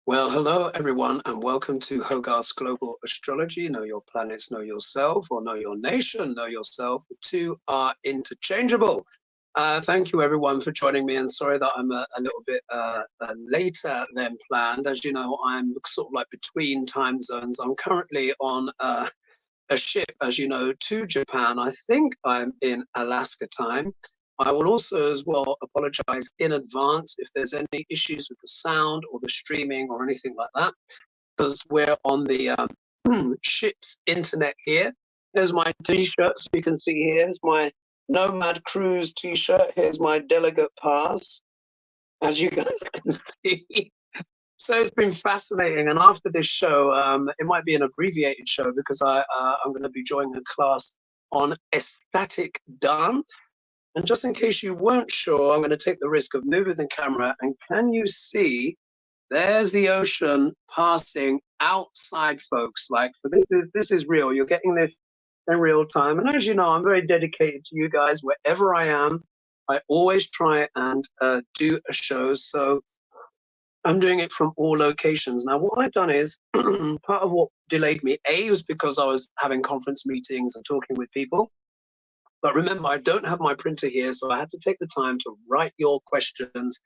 Well, hello everyone, and welcome to Hogarth's Global Astrology. Know your planets, know yourself, or know your nation, know yourself. The two are interchangeable. Thank you everyone for joining me, and sorry that I'm a little bit later than planned. As you know, I'm sort of like between time zones. I'm currently on a ship, as you know, to Japan. I think I'm in Alaska time. I will also as well apologize in advance if there's any issues with the sound or the streaming or anything like that, because we're on the ship's internet here. Here's my t-shirt, so you can see here's my Nomad Cruise t-shirt. Here's my delegate pass, as you guys can see. So it's been fascinating, and after this show, it might be an abbreviated show because I'm going to be joining a class on ecstatic dance. And just in case you weren't sure, I'm going to take the risk of moving the camera. And can you see? There's the ocean passing outside, folks. Like, so this is real. You're getting this in real time. And as you know, I'm very dedicated to you guys wherever I am. I always try and do a show. So I'm doing it from all locations. Now, what I've done is part of what delayed me, was because I was having conference meetings and talking with people. But remember, I don't have my printer here, so I had to take the time to write your questions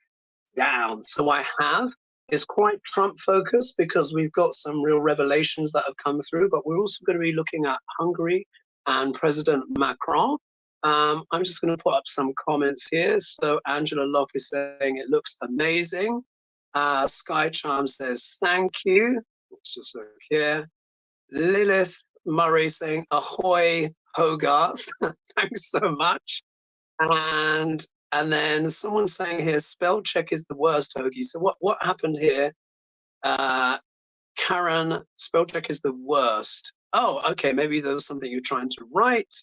down. So I have. It's quite Trump focused because we've got some real revelations that have come through, but we're also going to be looking at Hungary and President Macron. I'm just going to put up some comments here. So Angela Locke is saying it looks amazing. Sky Charm says thank you. Let's just look here. Lilith Murray saying ahoy Hogarth. Thanks so much. And then someone's saying here, spell check is the worst, Hoagie. So what happened here? Karen, spell check is the worst. Oh, okay, maybe there was something you're trying to write.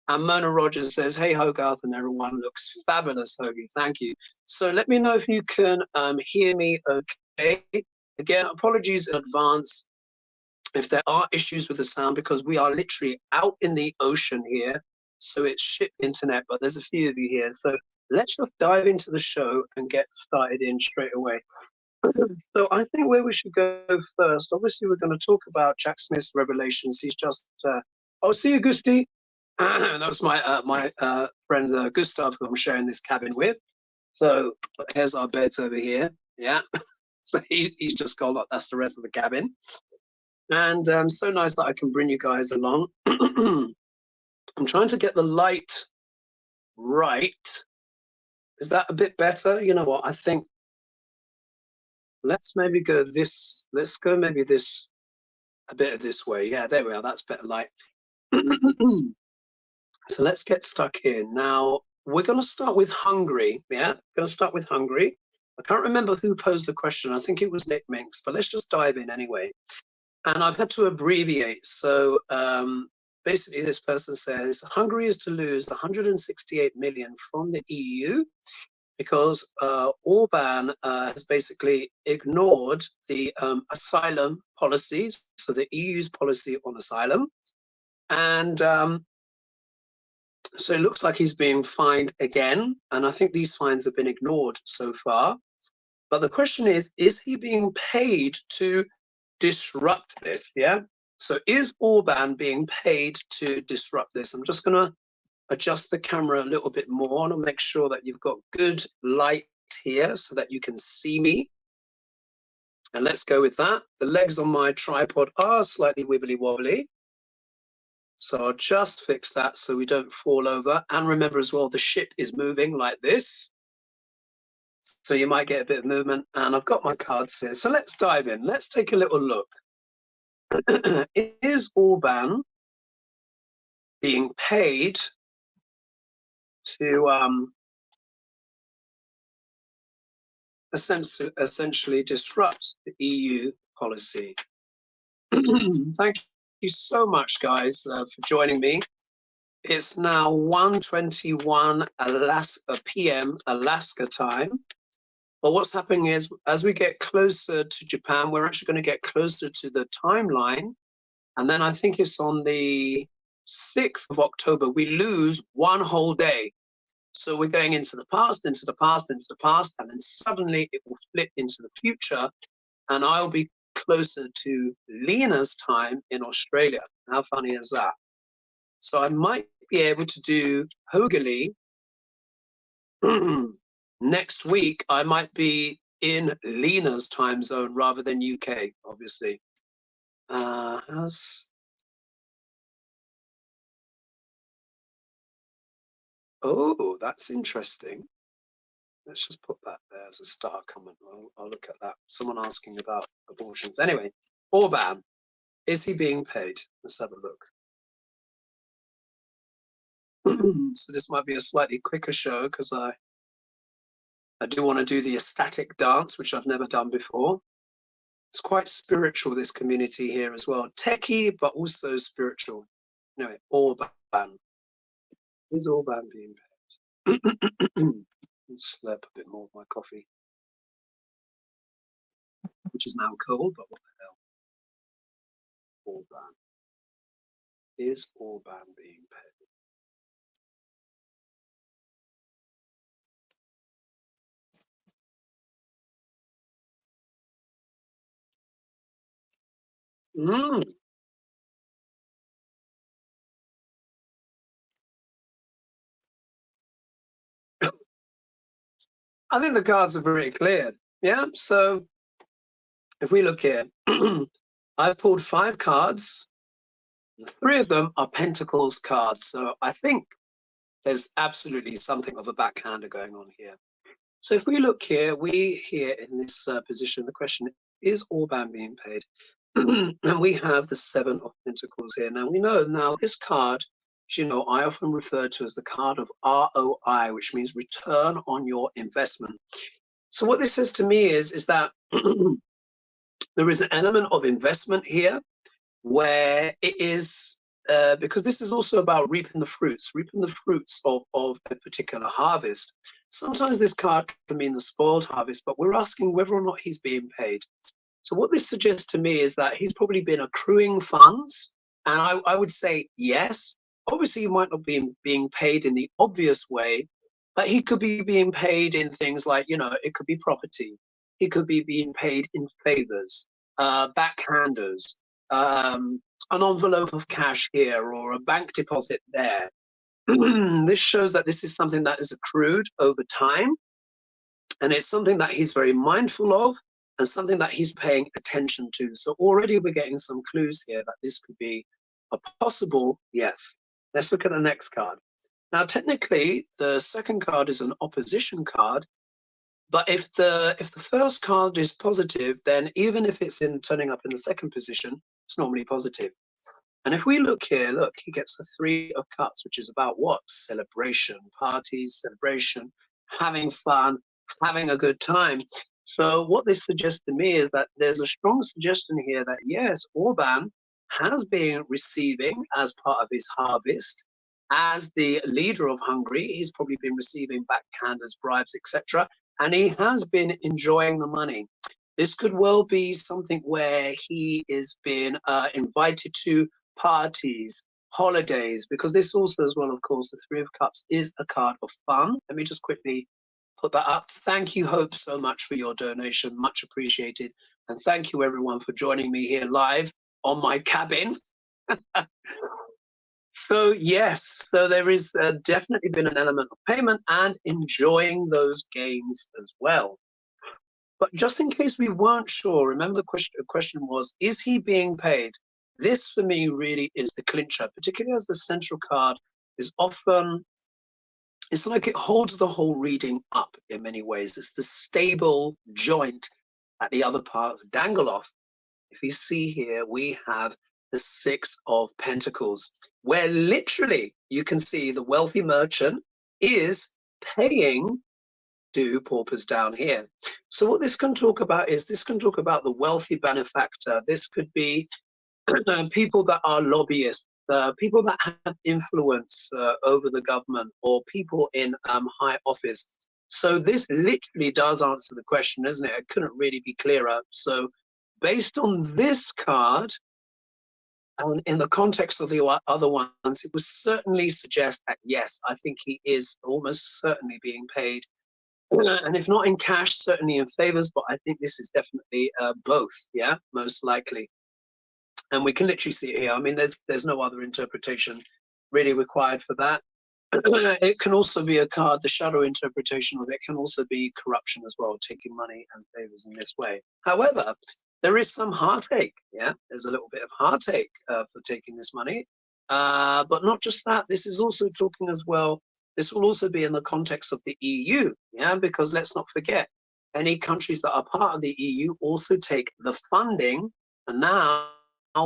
And Mona Rogers says, hey, Hogarth, and everyone looks fabulous, Hoagie. Thank you. So let me know if you can hear me okay. Again, apologies in advance if there are issues with the sound, because we are literally out in the ocean here. So it's ship internet, but there's a few of you here. So let's just dive into the show and get started in straight away. So I think where we should go first, obviously we're going to talk about Jack Smith's revelations. He's just, oh, see you, Gusti. That was my friend Gustav, who I'm sharing this cabin with. So here's our beds over here. Yeah. So he's just gone, like, that's the rest of the cabin. And so nice that I can bring you guys along. I'm trying to get the light right. Is that a bit better? You know what? I think let's maybe go this. Let's go maybe this, a bit of this way. Yeah, there we are. That's better light. So let's get stuck in. Now, we're going to start with Hungary. Yeah, going to start with Hungary. I can't remember who posed the question. I think it was Nick Minks, but let's just dive in anyway. And I've had to abbreviate. So basically, this person says Hungary is to lose 168 million from the EU because Orban has basically ignored the asylum policies, so the EU's policy on asylum. And so it looks like he's being fined again. And I think these fines have been ignored so far. But the question is he being paid to disrupt this? Yeah. So is Orban being paid to disrupt this? I'm just going to adjust the camera a little bit more and make sure that you've got good light here so that you can see me. And let's go with that. The legs on my tripod are slightly wibbly wobbly. So I'll just fix that so we don't fall over. And remember as well, the ship is moving like this. So you might get a bit of movement. And I've got my cards here. So let's dive in. Let's take a little look. Is Orban being paid to essentially disrupt the EU policy? Thank you so much, guys, for joining me. It's now 1:21 p.m. Alaska time. But what's happening is, as we get closer to Japan, we're actually going to get closer to the timeline. And then I think it's on the 6th of October, we lose one whole day. So we're going into the past, into the past, into the past, and then suddenly it will flip into the future. and I'll be closer to Lena's time in Australia. How funny is that? So I might be able to do Hogally next week. I might be in Lena's time zone rather than UK, obviously. Oh, that's interesting. Let's just put that there as a star comment. I'll look at that. Someone asking about abortions. Anyway, Orban, is he being paid? Let's have a look. So this might be a slightly quicker show because I do want to do the ecstatic dance, which I've never done before. It's quite spiritual, this community here as well. Techie, but also spiritual. Anyway, Orban. Is Orban being paid? Slurp a bit more of my coffee, which is now cold, but what the hell? Orban. Is Orban being paid? I think the cards are very clear. Yeah, so if we look here, I've pulled 5 cards. 3 of them are Pentacles cards. So I think there's absolutely something of a backhander going on here. So if we look here, we here in this position, the question is Orban being paid? And we have the 7 of Pentacles here. Now we know now this card, you know, I often refer to as the card of ROI, which means return on your investment. So what this says to me is that there is an element of investment here where it is, because this is also about reaping the fruits of a particular harvest. Sometimes this card can mean the spoiled harvest, but we're asking whether or not he's being paid. So what this suggests to me is that he's probably been accruing funds, and I would say yes. Obviously, he might not be being paid in the obvious way, but he could be being paid in things like, you know, it could be property. He could be being paid in favors, backhanders, an envelope of cash here or a bank deposit there. This shows that this is something that is accrued over time, and it's something that he's very mindful of and something that he's paying attention to. So already we're getting some clues here that this could be a possible yes. Let's look at the next card. Now, technically, the second card is an opposition card, but if the first card is positive, then even if it's turning up in the second position, it's normally positive. And if we look here, look, he gets the 3 of Cups, which is about what? Celebration, parties, celebration, having fun, having a good time. So what this suggests to me is that there's a strong suggestion here that yes, Orban has been receiving as part of his harvest. As the leader of Hungary, he's probably been receiving backhanders, bribes, etc. And he has been enjoying the money. This could well be something where he is being invited to parties, holidays, because this also as well, of course, the 3 of Cups is a card of fun. Let me just quickly put that up. Thank you, Hope, so much for your donation. Much appreciated. And thank you, everyone, for joining me here live on my cabin. So, yes, so there is definitely been an element of payment and enjoying those gains as well. But just in case we weren't sure, remember the question was, is he being paid? This, for me, really is the clincher, particularly as the central card is often, it's like it holds the whole reading up in many ways. It's the stable joint that the other parts dangle off. If you see here, we have the 6 of Pentacles, where literally you can see the wealthy merchant is paying to paupers down here. So what this can talk about is this can talk about the wealthy benefactor. This could be people that are lobbyists, people that have influence over the government, or people in high office. So this literally does answer the question, isn't it? It couldn't really be clearer. So based on this card, and in the context of the other ones, it would certainly suggest that, yes, I think he is almost certainly being paid And if not in cash, certainly in favors, but I think this is definitely both, yeah, most likely. And we can literally see it here. I mean, there's no other interpretation really required for that. It can also be a card, the shadow interpretation of it can also be corruption as well, taking money and favors in this way. However, there is some heartache, yeah? There's a little bit of heartache for taking this money. But not just that, this is also talking as well, this will also be in the context of the EU, yeah? Because let's not forget, any countries that are part of the EU also take the funding, and now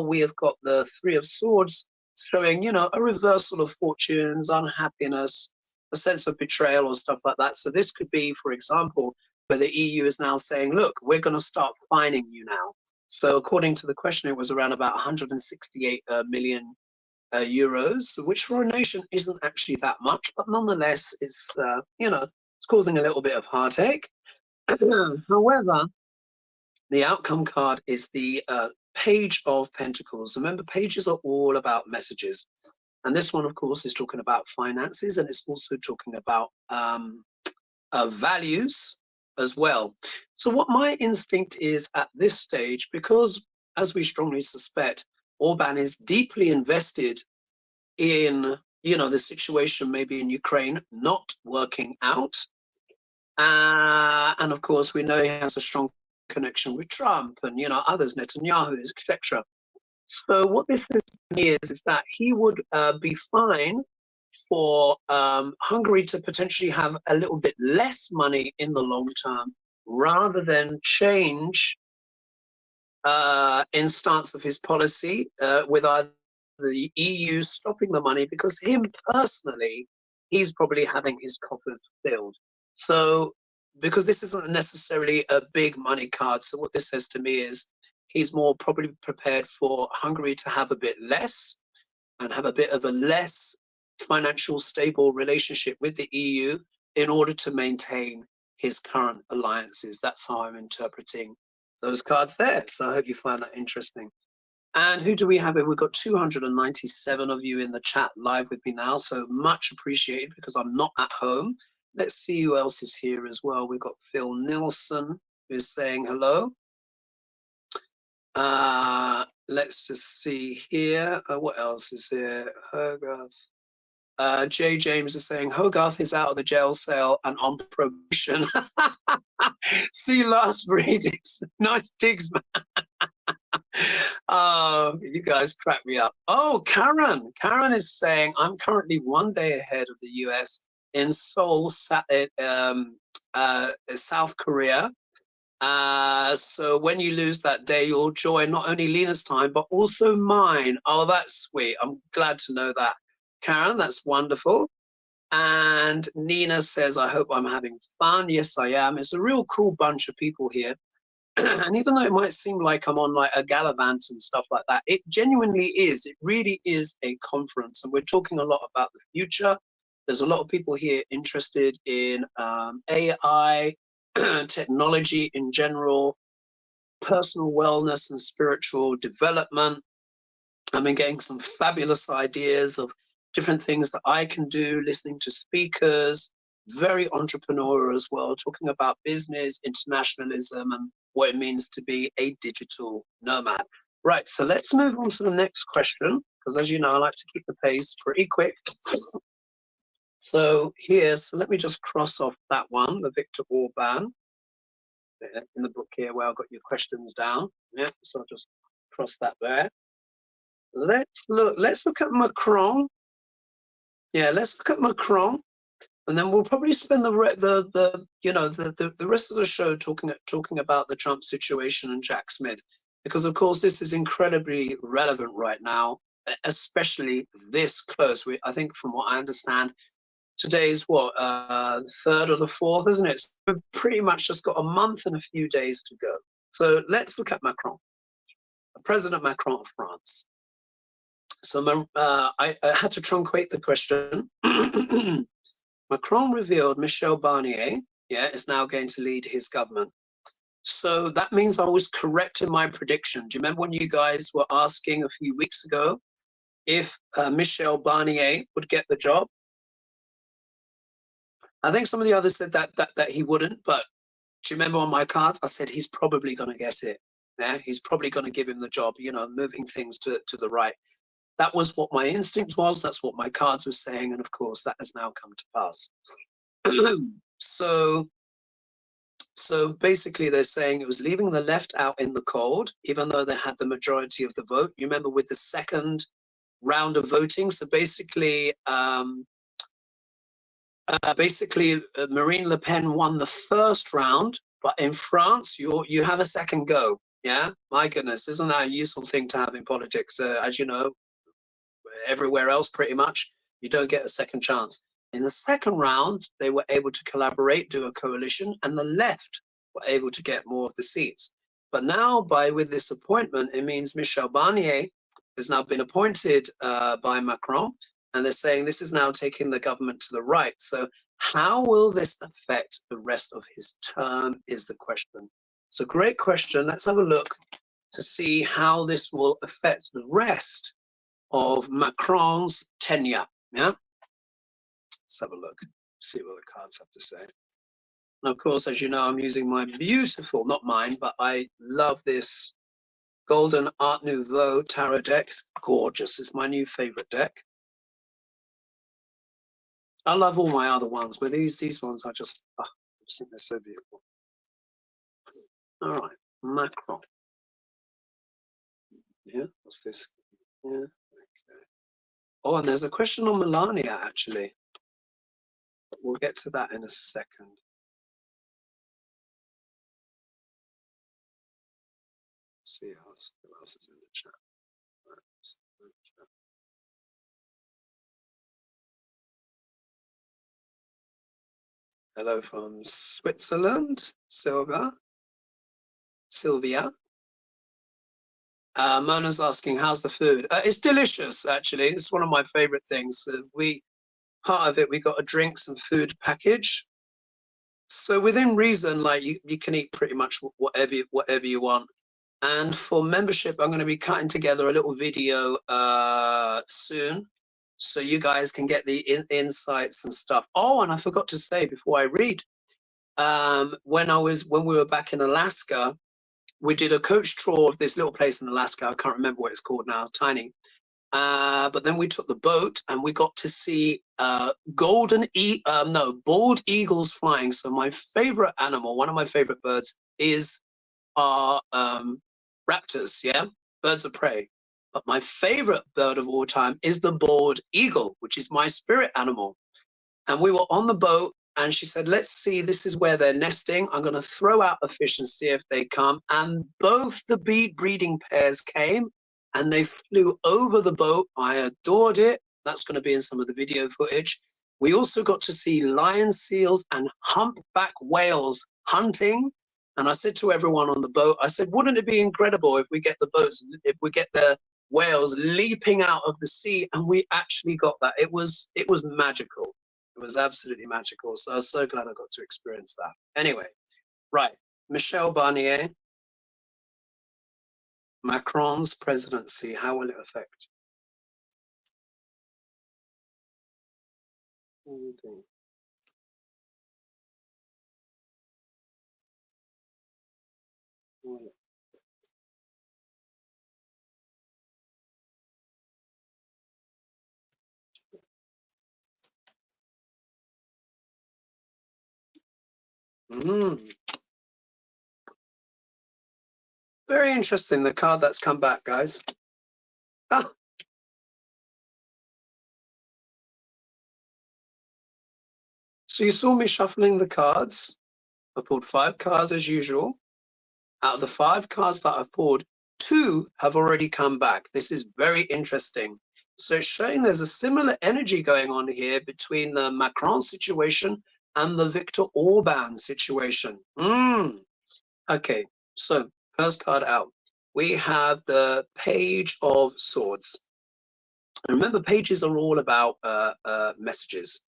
we have got the Three of Swords showing, you know, a reversal of fortunes, unhappiness, a sense of betrayal or stuff like that. So this could be, for example, where the EU is now saying, look, we're going to start fining you now. So according to the question, it was around about 168 million euros, which for a nation isn't actually that much, but nonetheless, it's, you know, it's causing a little bit of heartache. However, the outcome card is the Page of Pentacles. Remember, pages are all about messages. And this one, of course, is talking about finances, and it's also talking about values as well. So what my instinct is at this stage, because as we strongly suspect, Orban is deeply invested in, you know, the situation maybe in Ukraine not working out. And of course, we know he has a strong connection with Trump and, you know, others, Netanyahu, etc. So what this says to me is that he would be fine for Hungary to potentially have a little bit less money in the long term, rather than change in stance of his policy with either the EU stopping the money, because him personally, he's probably having his coffers filled. So because this isn't necessarily a big money card, so what this says to me is he's more probably prepared for Hungary to have a bit less and have a bit of a less financial stable relationship with the EU in order to maintain his current alliances. That's how I'm interpreting those cards there. So I hope you find that interesting. And who do we have here? We've got 297 of you in the chat live with me now, so much appreciated because I'm not at home. Let's see who else is here as well. We've got Phil Nilsson who's saying hello. Let's just see here. What else is here? Hogarth. Jay James is saying Hogarth is out of the jail cell and on probation. See last readings. Nice digs, man. Oh, you guys crack me up. Oh, Karen. Karen is saying I'm currently 1 day ahead of the US in Seoul, South Korea. So when you lose that day, you'll join not only Lena's time, but also mine. Oh, that's sweet. I'm glad to know that. Karen, that's wonderful. And Nina says, I hope I'm having fun. Yes, I am. It's a real cool bunch of people here. And even though it might seem like I'm on like a gallivant and stuff like that, it genuinely is. It really is a conference. And we're talking a lot about the future. There's a lot of people here interested in AI, technology in general, personal wellness and spiritual development. I've been getting some fabulous ideas of different things that I can do, listening to speakers, very entrepreneurial as well, talking about business, internationalism, and what it means to be a digital nomad. Right, so let's move on to the next question, because as you know, I like to keep the pace pretty quick. So so let me just cross off that one, the Viktor Orban, in the book here where I've got your questions down. Yeah, so I'll just cross that there. Let's look at Macron. Yeah, let's look at Macron, and then we'll probably spend the rest of the show talking about the Trump situation and Jack Smith, because of course this is incredibly relevant right now, especially this close. I think from what I understand, today's what, third or the fourth, isn't it? So we've pretty much just got a month and a few days to go. So let's look at Macron, President Macron of France. So I had to truncate the question. Macron revealed Michel Barnier, is now going to lead his government. So that means I was correct in my prediction. Do you remember when you guys were asking a few weeks ago if Michel Barnier would get the job? I think some of the others said that he wouldn't, but do you remember on my cards I said he's probably going to get it. Yeah, he's probably going to give him the job, you know, moving things to the right. That was what my instinct was. That's what my cards were saying, and of course that has now come to pass. So basically they're saying it was leaving the left out in the cold, even though they had the majority of the vote. You remember with the second round of voting. So basically, Marine Le Pen won the first round, but in France, you have a second go. Yeah, my goodness, isn't that a useful thing to have in politics? As you know, everywhere else, pretty much, you don't get a second chance. In the second round, they were able to collaborate, do a coalition, and the left were able to get more of the seats. But now, with this appointment, it means Michel Barnier has now been appointed by Macron, and they're saying this is now taking the government to the right. So how will this affect the rest of his term is the question. It's a great question. Let's have a look to see how this will affect the rest of Macron's tenure. Yeah, let's have a look, see what the cards have to say. And of course, as you know, I'm using my beautiful, not mine, but I love this Golden Art Nouveau tarot deck. It's gorgeous. It's my new favorite deck. I love all my other ones, but these ones I just think they're so beautiful. All right, Macron. Yeah, what's this? Yeah, okay. Oh, and there's a question on Melania, actually. We'll get to that in a second. Let's see who else is in the chat. Hello from Switzerland, Sylvia. Mona's asking, how's the food? It's delicious, actually. It's one of my favorite things. Part of it, we got a drinks and food package. So within reason, like you can eat pretty much whatever you want. And for membership, I'm going to be cutting together a little video soon, so you guys can get the insights and stuff. Oh, and I forgot to say before I read, when we were back in Alaska, we did a coach tour of this little place in Alaska. I can't remember what it's called now, tiny. But then we took the boat and we got to see bald eagles flying. So my favorite animal, one of my favorite birds, are raptors, yeah, birds of prey. But my favorite bird of all time is the bald eagle, which is my spirit animal. And we were on the boat, and she said, let's see, this is where they're nesting. I'm going to throw out a fish and see if they come. And both the breeding pairs came, and they flew over the boat. I adored it. That's going to be in some of the video footage. We also got to see lion seals and humpback whales hunting. And I said to everyone on the boat, I said, wouldn't it be incredible if we get the whales leaping out of the sea? And we actually got that. It was magical. It was absolutely magical. So I was so glad I got to experience that. Anyway, right. Michel Barnier, Macron's presidency, how will it affect? Very interesting, the card that's come back, guys. So you saw me shuffling the cards. I pulled 5 cards as usual. Out of the 5 cards that I've pulled, 2 have already come back. This is very interesting. So it's showing there's a similar energy going on here between the Macron situation and the Viktor Orban situation. Okay, so first card out. We have the Page of Swords. And remember, pages are all about messages.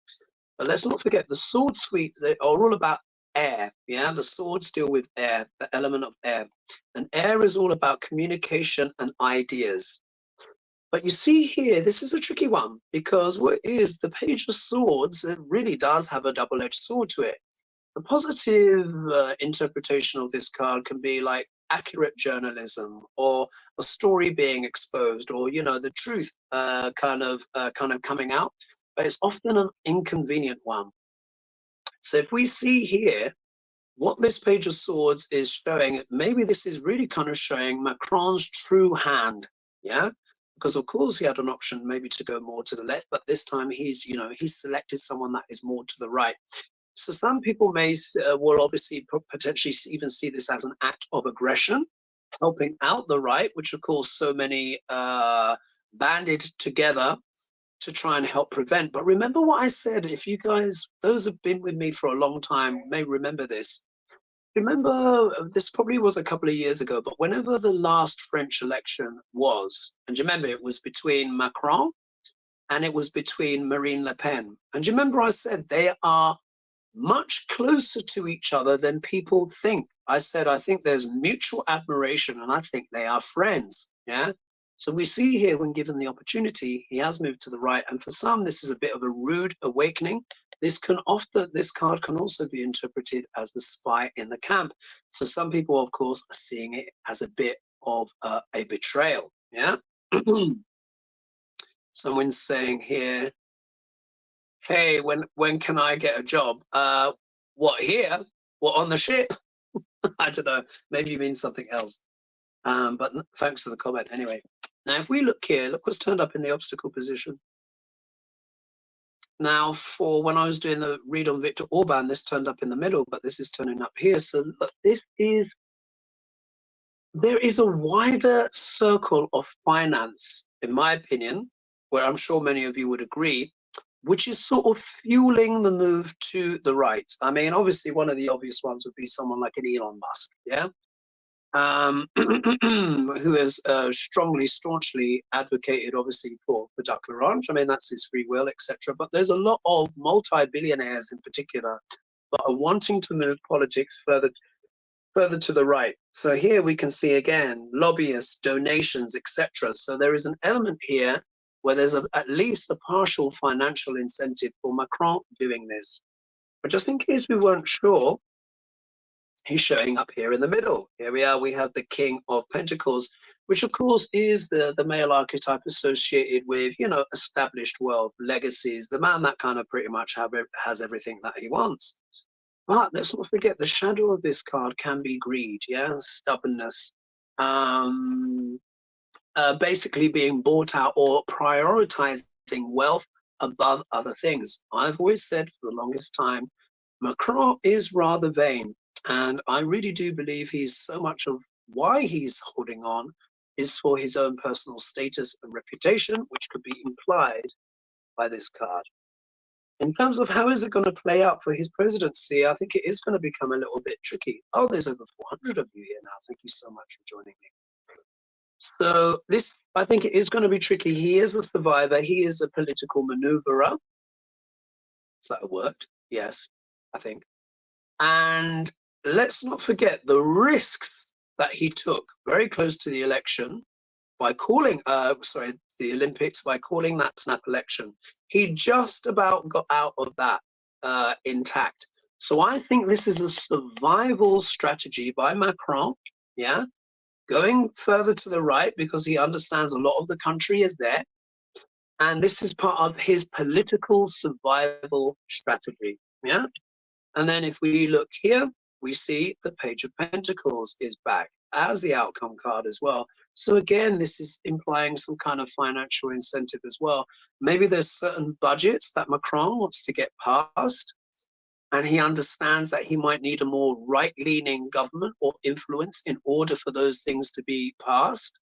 But let's not forget the sword suites, they are all about air. Yeah, the swords deal with air, the element of air. And air is all about communication and ideas. But you see here, this is a tricky one, because what is the Page of Swords, it really does have a double-edged sword to it. The positive interpretation of this card can be like accurate journalism, or a story being exposed, or the truth kind of coming out, but it's often an inconvenient one. So if we see here what this Page of Swords is showing, maybe this is really kind of showing Macron's true hand, yeah? Because of course he had an option maybe to go more to the left, but this time he's selected someone that is more to the right. So some people will obviously potentially even see this as an act of aggression, helping out the right, which of course so many banded together to try and help prevent. But remember what I said, if you guys, those have been with me for a long time, may remember this. Remember, this probably was a couple of years ago, but whenever the last French election was, and you remember it was between Macron and it was between Marine Le Pen. And you remember I said they are much closer to each other than people think. I said, I think there's mutual admiration and I think they are friends, yeah? So we see here, when given the opportunity, he has moved to the right. And for some, this is a bit of a rude awakening. This card can also be interpreted as the spy in the camp. So some people, of course, are seeing it as a bit of a betrayal, yeah? Someone's saying here, hey, when can I get a job? What, here? What, on the ship? I don't know. Maybe you mean something else. But thanks for the comment anyway. Now, if we look here, look what's turned up in the obstacle position. Now, for when I was doing the read on Viktor Orban, this turned up in the middle, but this is turning up here. So look, there is a wider circle of finance, in my opinion, where I'm sure many of you would agree, which is sort of fueling the move to the right. I mean, obviously, one of the obvious ones would be someone like an Elon Musk, yeah? Who has staunchly advocated, obviously, for duck ranch. I mean, that's his free will, etc. But there's a lot of multi-billionaires in particular that are wanting to move politics further to the right. So here we can see again lobbyists, donations, etc. So there is an element here where there's at least a partial financial incentive for Macron doing this. But just in case we weren't sure, he's showing up here in the middle. Here we are, we have the King of Pentacles, which of course is the male archetype associated with, established wealth, legacies, the man that kind of pretty much has everything that he wants. But let's not forget, the shadow of this card can be greed, yeah, stubbornness, basically being bought out or prioritizing wealth above other things. I've always said for the longest time, Macron is rather vain. And I really do believe so much of why he's holding on is for his own personal status and reputation, which could be implied by this card. In terms of how is it going to play out for his presidency, I think it is going to become a little bit tricky. Oh, there's over 400 of you here now. Thank you so much for joining me. So this, I think it is going to be tricky. He is a survivor. He is a political maneuverer. Is that a word? Yes, I think. And let's not forget the risks that he took very close to the election by calling, the Olympics, by calling that snap election. He just about got out of that intact. So I think this is a survival strategy by Macron, yeah, going further to the right because he understands a lot of the country is there. And this is part of his political survival strategy, yeah? And then if we look here, we see the Page of Pentacles is back as the outcome card as well. So again, this is implying some kind of financial incentive as well. Maybe there's certain budgets that Macron wants to get passed, and he understands that he might need a more right-leaning government or influence in order for those things to be passed.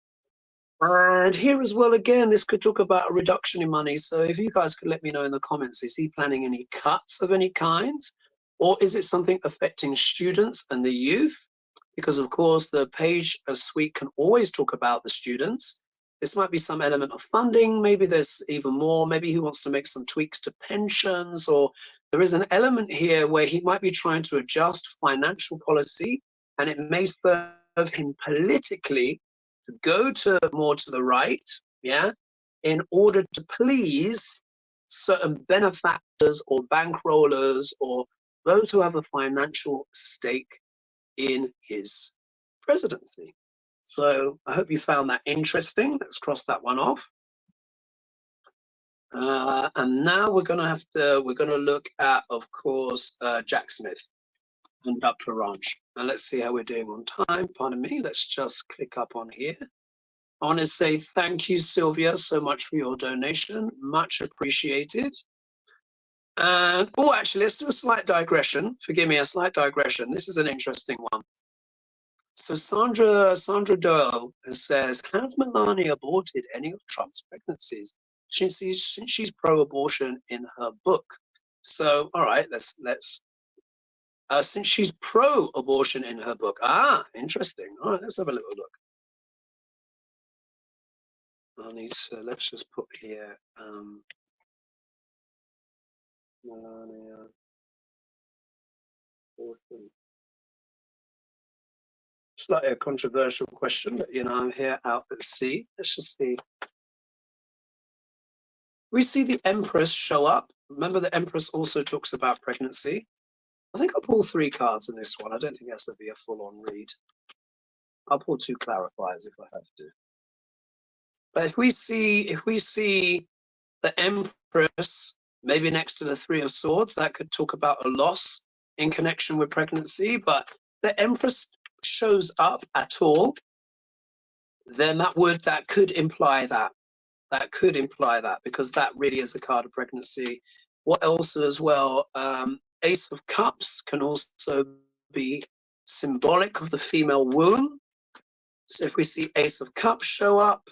And here as well, again, this could talk about a reduction in money. So if you guys could let me know in the comments, is he planning any cuts of any kind? Or is it something affecting students and the youth? Because of course, the Page of Suite can always talk about the students. This might be some element of funding. Maybe there's even more. Maybe he wants to make some tweaks to pensions, or there is an element here where he might be trying to adjust financial policy, and it may serve him politically to go more to the right, yeah, in order to please certain benefactors or bankrollers or those who have a financial stake in his presidency. So I hope you found that interesting. Let's cross that one off. And now we're going to look at, of course, Jack Smith and Dr. Ranch. And let's see how we're doing on time. Pardon me. Let's just click up on here. I want to say thank you, Sylvia, so much for your donation. Much appreciated. And, oh, actually, let's do a slight digression. Forgive me, a slight digression. This is an interesting one. So Sandra Doyle says, has Melania aborted any of Trump's pregnancies? She's pro-abortion in her book. So, all right, let's since she's pro-abortion in her book. Ah, interesting. All right, let's have a little look. I need to, let's just put here, Melania abortion. Slightly a controversial question, but you know, I'm here out at sea. Let's just see. We see the Empress show up. Remember, the Empress also talks about pregnancy. I think I'll pull 3 cards in this one. I don't think it has to be a full-on read. I'll pull 2 clarifiers if I have to. But if we see the Empress maybe next to the 3 of Swords, that could talk about a loss in connection with pregnancy. But the Empress shows up at all, then that could imply that. That could imply that, because that really is the card of pregnancy. What else as well? Ace of Cups can also be symbolic of the female womb. So if we see Ace of Cups show up,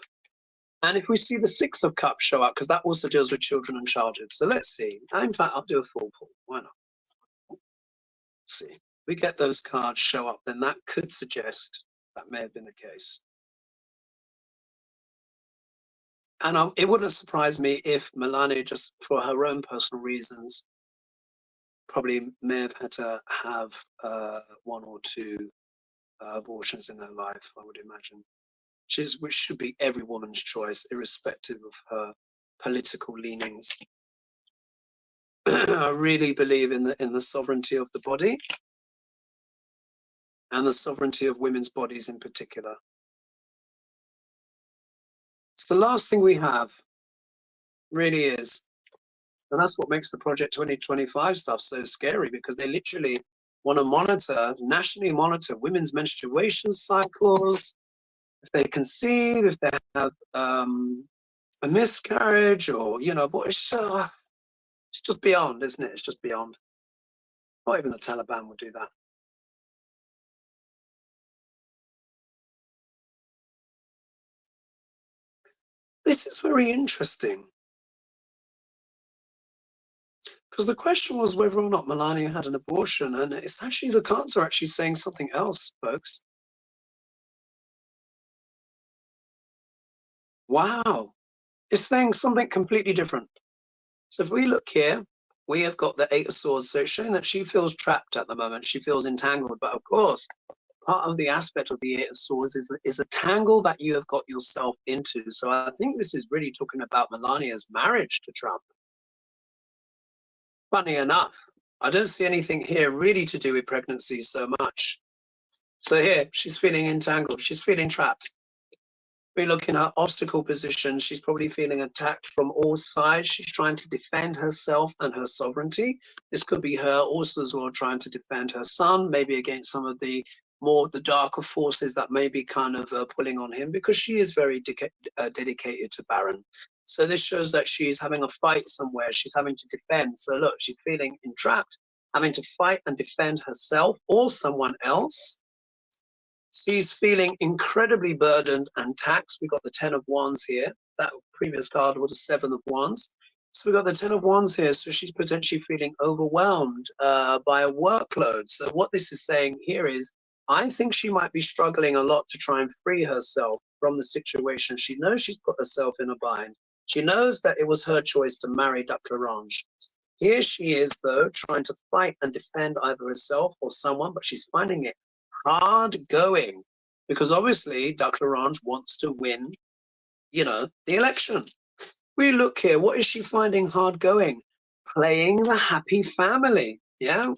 and if we see the 6 of Cups show up, because that also deals with children and childhood. So let's see. In fact, I'll do a full pull. Why not? Let's see. We get those cards show up, then that could suggest that may have been the case. And it wouldn't surprise me if Melania, just for her own personal reasons, probably may have had to have 1 or 2 abortions in her life, I would imagine. Which should be every woman's choice, irrespective of her political leanings. I really believe in the sovereignty of the body and the sovereignty of women's bodies in particular. It's the last thing we have, really is. And that's what makes the Project 2025 stuff so scary, because they literally want to nationally monitor women's menstruation cycles, if they conceive, if they have a miscarriage, or, you know, but it's just beyond, isn't it? It's just beyond. Not even the Taliban would do that. This is very interesting, because the question was whether or not Melania had an abortion, and it's actually, the cards are actually saying something else, folks. Wow, it's saying something completely different. So if we look here, we have got the 8 of Swords, so it's showing that she feels trapped at the moment. She feels entangled, but of course, part of the aspect of the 8 of Swords is a tangle that you have got yourself into. So I think this is really talking about Melania's marriage to Trump. Funny enough, I don't see anything here really to do with pregnancy so much. So here, she's feeling entangled. She's feeling trapped. We look in her obstacle position. She's probably feeling attacked from all sides. She's trying to defend herself and her sovereignty. This could be her also as well trying to defend her son, maybe against some of the darker forces that may be kind of pulling on him, because she is very dedicated to Baron. So this shows that she's having a fight somewhere. She's having to defend. So look, she's feeling entrapped, having to fight and defend herself or someone else. She's feeling incredibly burdened and taxed. We got the 10 of Wands here. That previous card was the 7 of Wands. So we got the 10 of Wands here. So she's potentially feeling overwhelmed by a workload. So what this is saying here is, I think she might be struggling a lot to try and free herself from the situation. She knows she's put herself in a bind. She knows that it was her choice to marry Dr. Range. Here she is, though, trying to fight and defend either herself or someone, but she's finding it hard going, because obviously Dr. Range wants to win, you know, the election. We look here, what is she finding hard going? Playing the happy family, yeah?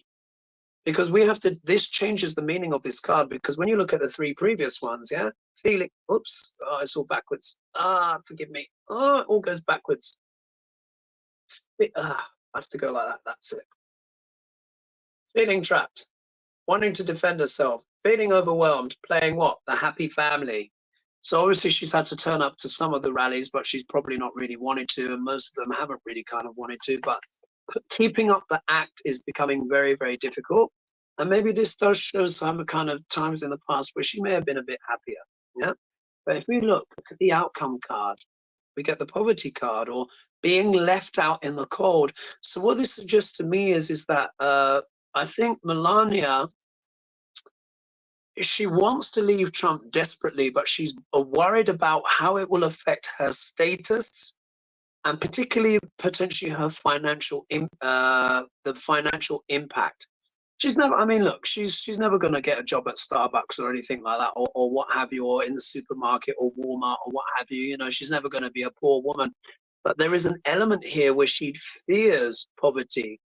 Because we have to, this changes the meaning of this card, because when you look at the three previous ones, yeah, feeling, oops, oh, it's all backwards. Ah, forgive me. Oh, it all goes backwards. I have to go like that, that's it. Feeling trapped, wanting to defend herself, feeling overwhelmed, playing what? The happy family. So obviously she's had to turn up to some of the rallies, but she's probably not really wanted to, and most of them haven't really kind of wanted to, but keeping up the act is becoming very, very difficult. And maybe this does show some kind of times in the past where she may have been a bit happier. Yeah. But if we look at the outcome card, we get the poverty card, or being left out in the cold. So what this suggests to me is that I think Melania, she wants to leave Trump desperately, but she's worried about how it will affect her status, and particularly potentially her financial the financial impact. She's never, I mean, look, she's never going to get a job at Starbucks or anything like that, or what have you, or in the supermarket or Walmart or what have you. You know, she's never going to be a poor woman. But there is an element here where she fears poverty,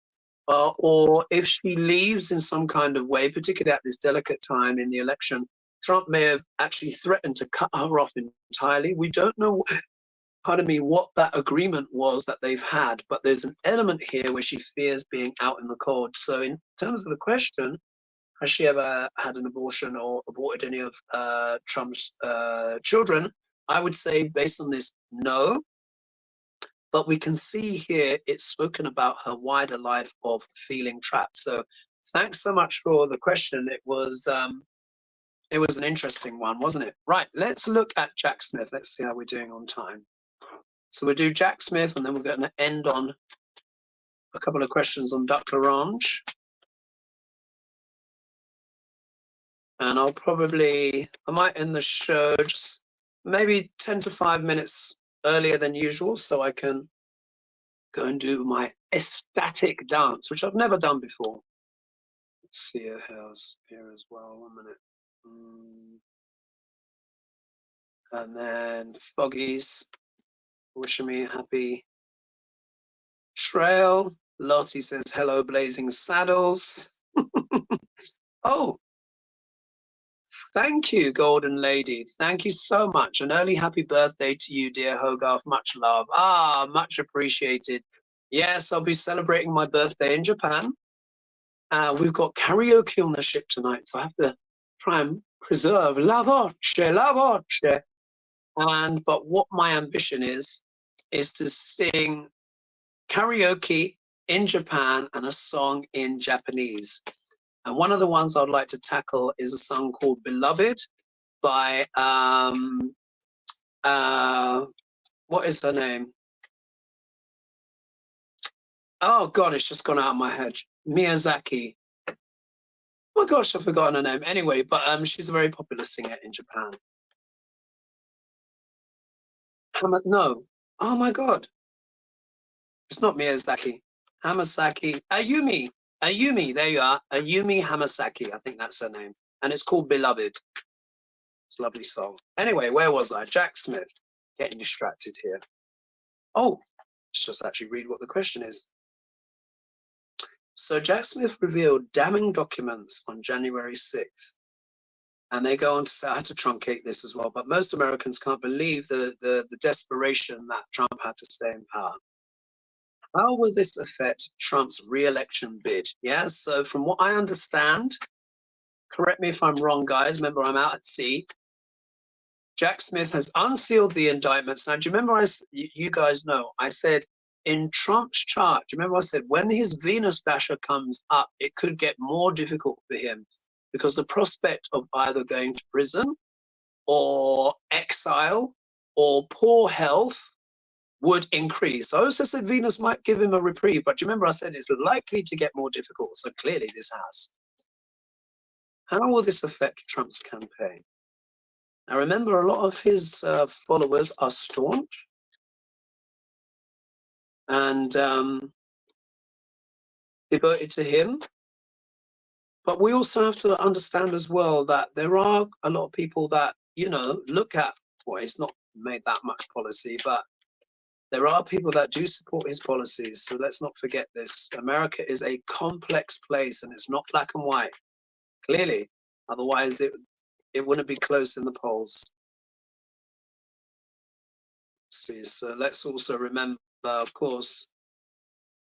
or if she leaves in some kind of way, particularly at this delicate time in the election, Trump may have actually threatened to cut her off entirely. We don't know, pardon me, what that agreement was that they've had, but there's an element here where she fears being out in the cold. So in terms of the question, has she ever had an abortion or aborted any of Trump's children? I would say based on this, no. But we can see here it's spoken about her wider life of feeling trapped. So thanks so much for the question. It was an interesting one, wasn't it? Right, let's look at Jack Smith. Let's see how we're doing on time. So we'll do Jack Smith, and then we're going to end on a couple of questions on Duck Larange. And I might end the show just maybe 10 to 5 minutes earlier than usual, so I can go and do my ecstatic dance, which I've never done before. Let's see her house here as well. 1 minute. And then Foggy's wishing me a happy trail. Lottie says, hello, Blazing Saddles. Oh, thank you, Golden Lady. Thank you so much. An early happy birthday to you, dear Hogarth. Much love. Ah, much appreciated. Yes, I'll be celebrating my birthday in Japan. We've got karaoke on the ship tonight, so I have to try and preserve la voce, la voce. But what my ambition is to sing karaoke in Japan and a song in Japanese. And one of the ones I'd like to tackle is a song called Beloved by, what is her name? Oh God, it's just gone out of my head. Miyazaki. Oh my gosh, I've forgotten her name. Anyway, but she's a very popular singer in Japan. No. Oh my God. It's not Miyazaki. Hamasaki. Ayumi, there you are. Ayumi Hamasaki, I think that's her name. And it's called Beloved. It's a lovely song. Anyway, where was I? Jack Smith. Getting distracted here. Oh, let's just actually read what the question is. So Jack Smith revealed damning documents on January 6th. And they go on to say, I had to truncate this as well, but most Americans can't believe the desperation that Trump had to stay in power. How will this affect Trump's re-election bid? Yeah, so from what I understand, correct me if I'm wrong, guys, remember I'm out at sea. Jack Smith has unsealed the indictments. Now, do you remember, you guys know, I said in Trump's chart, do you remember I said when his Venus dasher comes up, it could get more difficult for him because the prospect of either going to prison or exile or poor health would increase. I also said Venus might give him a reprieve, but do you remember I said it's likely to get more difficult? So clearly this has. How will this affect Trump's campaign? Now remember, a lot of his followers are staunch and devoted to him. But we also have to understand as well that there are a lot of people that, you know, look at, well, it's not made that much policy, but There are people that do support his policies, so let's not forget this. America is a complex place, and it's not black and white, clearly. Otherwise, it wouldn't be close in the polls. See, so let's also remember, of course,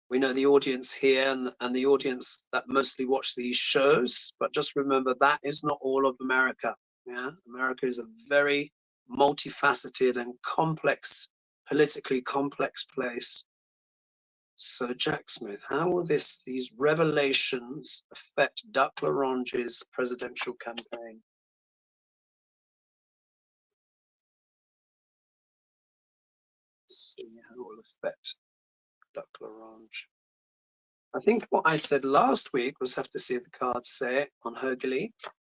we know the audience here and the audience that mostly watch these shows, but just remember that is not all of America. Yeah, America is a very multifaceted and complex, politically complex place. So Jack Smith, how will these revelations affect Duck Larange's presidential campaign? Let's see how it will affect Duck Larange. I think what I said last week was, have to see if the cards say it on Hungary.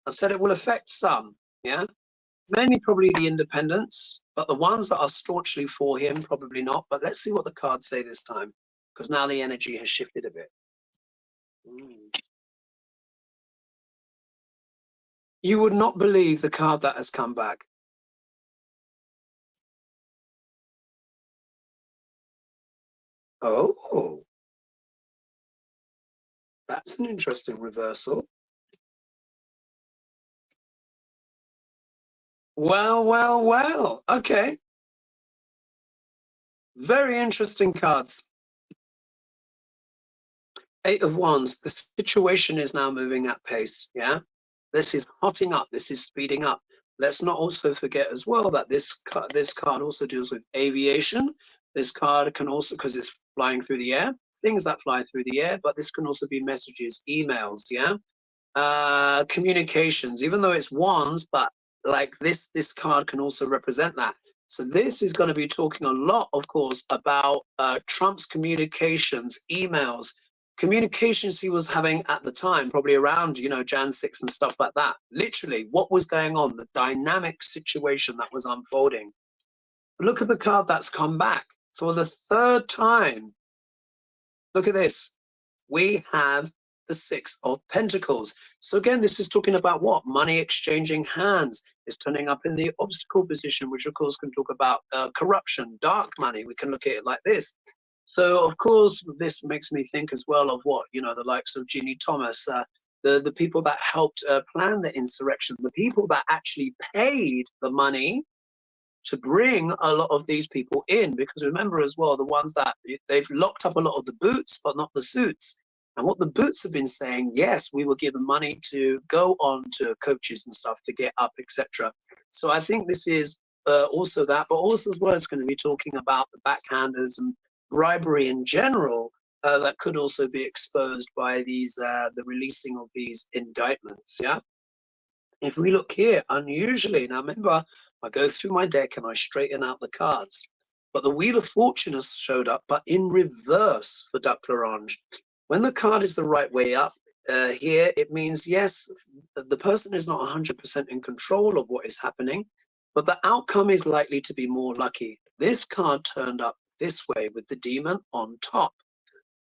I said it will affect some, yeah? Mainly probably the independents, but the ones that are staunchly for him, probably not. But let's see what the cards say this time, because now the energy has shifted a bit. You would not believe the card that has come back. Oh, that's an interesting reversal. Well, well, well. Okay. Very interesting cards. Eight of Wands. The situation is now moving at pace. Yeah. This is hotting up. This is speeding up. Let's not also forget as well that this card also deals with aviation. This card can also, because it's flying through the air, things that fly through the air, but this can also be messages, emails, yeah? Communications, even though it's wands, but like this card can also represent that. So this is going to be talking a lot, of course, about Trump's communications, emails, communications he was having at the time, probably around, you know, Jan 6 and stuff like that. Literally, what was going on, the dynamic situation that was unfolding. Look at the card that's come back for the third time. Look at this. We have the Six of Pentacles. So again, this is talking about what? Money exchanging hands. It's turning up in the obstacle position, which of course can talk about corruption, dark money. We can look at it like this. So of course, this makes me think as well of what, you know, the likes of Ginny Thomas, the people that helped plan the insurrection, the people that actually paid the money to bring a lot of these people in, because remember as well, the ones that they've locked up a lot of the boots, but not the suits. And what the boots have been saying, yes, we were given money to go on to coaches and stuff to get up, etc. So I think this is also that, but also as well, it's going to be talking about the backhanders and bribery in general that could also be exposed by these the releasing of these indictments. Yeah. If we look here, unusually, now remember, I go through my deck and I straighten out the cards, but the Wheel of Fortune has showed up, but in reverse for Duck Larange. When the card is the right way up here, it means, yes, the person is not 100% in control of what is happening, but the outcome is likely to be more lucky. This card turned up this way with the demon on top.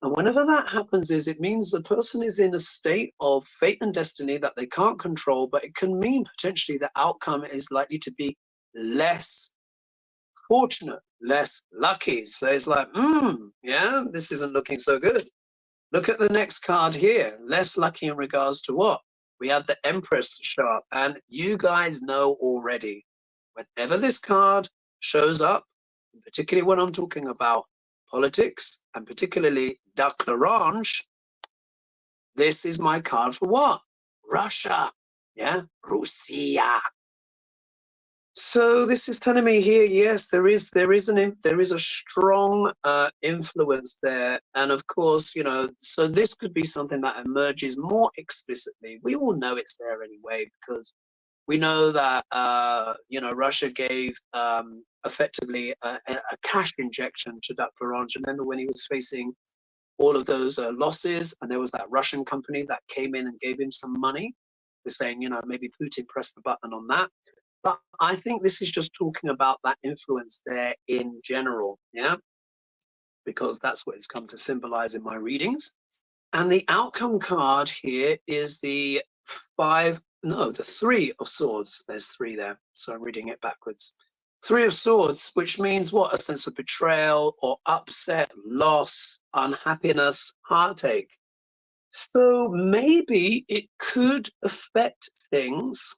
And whenever that happens, it means the person is in a state of fate and destiny that they can't control, but it can mean potentially the outcome is likely to be less fortunate, less lucky. So it's like, yeah, this isn't looking so good. Look at the next card here. Less lucky in regards to what? We have the Empress show up, and you guys know already, whenever this card shows up, particularly when I'm talking about politics, and particularly Duck Larange, this is my card for what? Russia, yeah, Russia. So this is telling me here, yes, there is a strong influence there, and of course, you know, so this could be something that emerges more explicitly. We all know it's there anyway, because we know that you know, Russia gave effectively a cash injection to Duck Larange. Remember when he was facing all of those losses, and there was that Russian company that came in and gave him some money. They're saying, you know, maybe Putin pressed the button on that. But I think this is just talking about that influence there in general, yeah, because that's what it's come to symbolize in my readings. And the outcome card here is the Three of Swords. There's three there, so I'm reading it backwards. Three of Swords, which means what? A sense of betrayal or upset, loss, unhappiness, heartache. So maybe it could affect things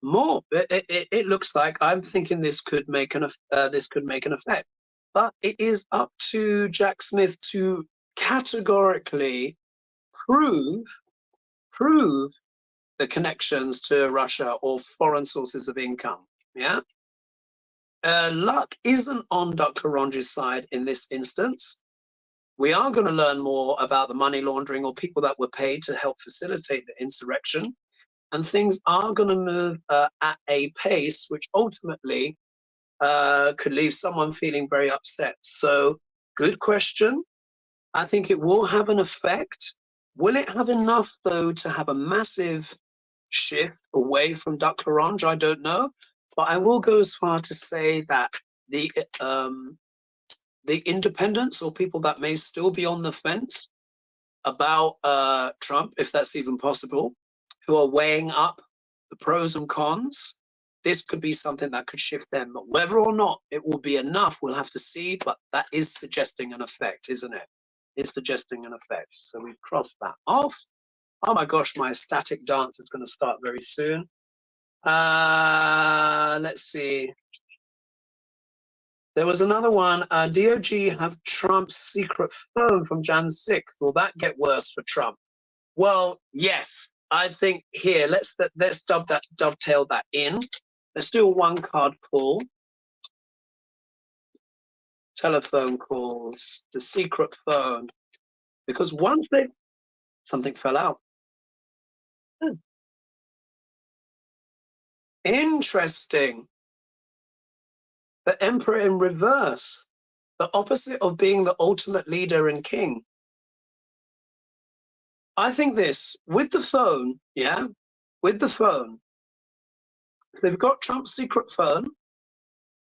more. It looks like I'm thinking this could make an effect, but it is up to Jack Smith to categorically prove the connections to Russia or foreign sources of income. Yeah. Luck isn't on Dr. Ronge's side in this instance. We are going to learn more about the money laundering or people that were paid to help facilitate the insurrection. And things are going to move at a pace which ultimately could leave someone feeling very upset. So, good question. I think it will have an effect. Will it have enough, though, to have a massive shift away from Dr. Ronge? I don't know. But I will go as far to say that the independents or people that may still be on the fence about Trump, if that's even possible, who are weighing up the pros and cons, this could be something that could shift them. But whether or not it will be enough, we'll have to see. But that is suggesting an effect, isn't it? It's suggesting an effect. So we've crossed that off. Oh my gosh, my static dance is going to start very soon. Let's see. There was another one. DOG have Trump's secret phone from Jan 6th. Will that get worse for Trump? Well, yes. I think here, let's dovetail that in. Let's do a one card pull. Telephone calls, the secret phone. Because once something fell out. Interesting. The Emperor in reverse. The opposite of being the ultimate leader and king. I think this, with the phone, yeah, with the phone, if they've got Trump's secret phone,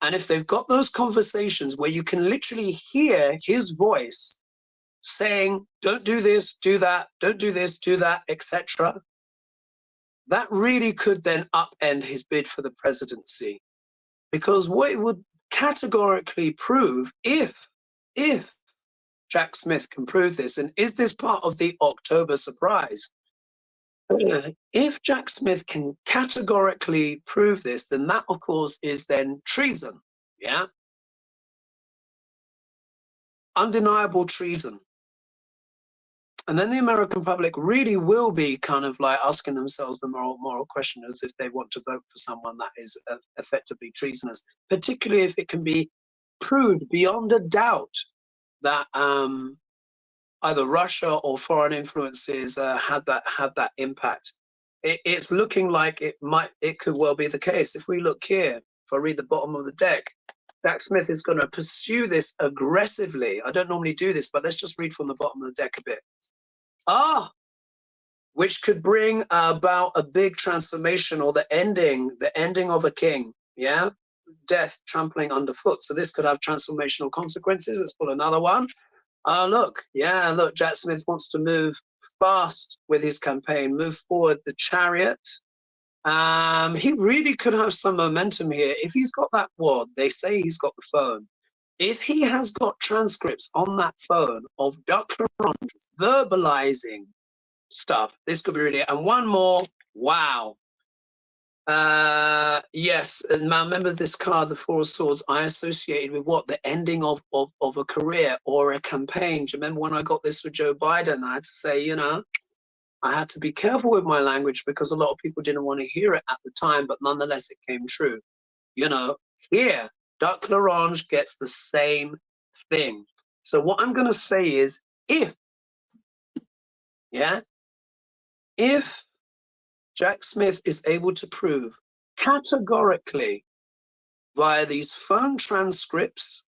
and if they've got those conversations where you can literally hear his voice saying, don't do this, do that, don't do this, do that, etc., that really could then upend his bid for the presidency. Because what it would categorically prove, if Jack Smith can prove this, and is this part of the October surprise? If Jack Smith can categorically prove this, then that, of course, is then treason. Yeah. Undeniable treason. And then the American public really will be kind of like asking themselves the moral question as if they want to vote for someone that is effectively treasonous, particularly if it can be proved beyond a doubt that either Russia or foreign influences had that impact. It's looking like it could well be the case. If we look here, if I read the bottom of the deck, Jack Smith is going to pursue this aggressively. I don't normally do this, but let's just read from the bottom of the deck a bit. Which could bring about a big transformation or the ending of a king. Yeah, death trampling underfoot. So this could have transformational consequences. Let's pull another one. Look, Jack Smith wants to move fast with his campaign, move forward the Chariot. He really could have some momentum here. If he's got that wad, they say he's got the phone. If he has got transcripts on that phone of Dr. Ronge verbalizing stuff, this could be really. And one more, wow. Yes, and now remember this card, the Four of Swords, I associated with what? The ending of a career or a campaign. Do you remember when I got this with Joe Biden? I had to say, I had to be careful with my language because a lot of people didn't want to hear it at the time, but nonetheless, it came true. Here, Dr. Ronge gets the same thing. So what I'm going to say is, if Jack Smith is able to prove categorically via these phone transcripts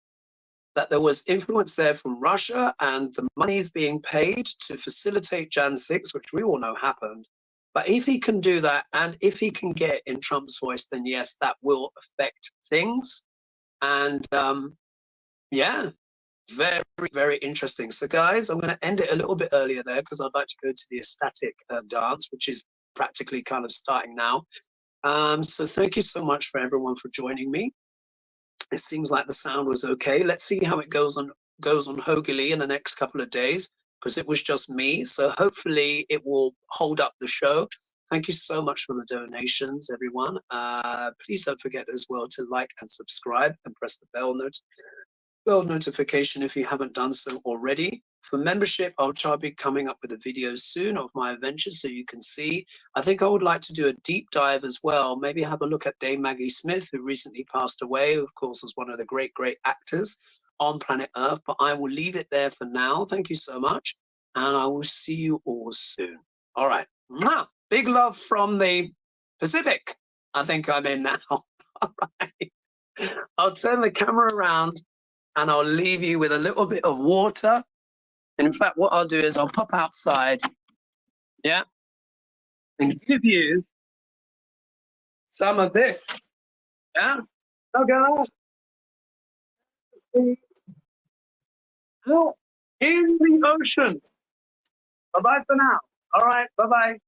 that there was influence there from Russia and the money is being paid to facilitate Jan 6, which we all know happened. But if he can do that, and if he can get in Trump's voice, then yes, that will affect things. And very, very interesting. So guys, I'm going to end it a little bit earlier there because I'd like to go to the ecstatic dance, which is practically kind of starting now. So thank you so much for everyone for joining me. It seems like the sound was okay. Let's see how it goes on Hogely in the next couple of days, because it was just me. So hopefully it will hold up the show. Thank you so much for the donations, everyone. Please don't forget as well to like and subscribe and press the bell notification if you haven't done so already. For membership, I'll be coming up with a video soon of my adventures so you can see. I think I would like to do a deep dive as well, maybe have a look at Dame Maggie Smith, who recently passed away, who of course was one of the great actors on planet Earth, but I will leave it there for now. Thank you so much, and I will see you all soon. All right, big love from the Pacific. I think I'm in now. All right, I'll turn the camera around and I'll leave you with a little bit of water. And in fact, what I'll do is I'll pop outside, yeah, and give you some of this, yeah. Okay. Out in the ocean. Bye-bye for now. All right, bye-bye.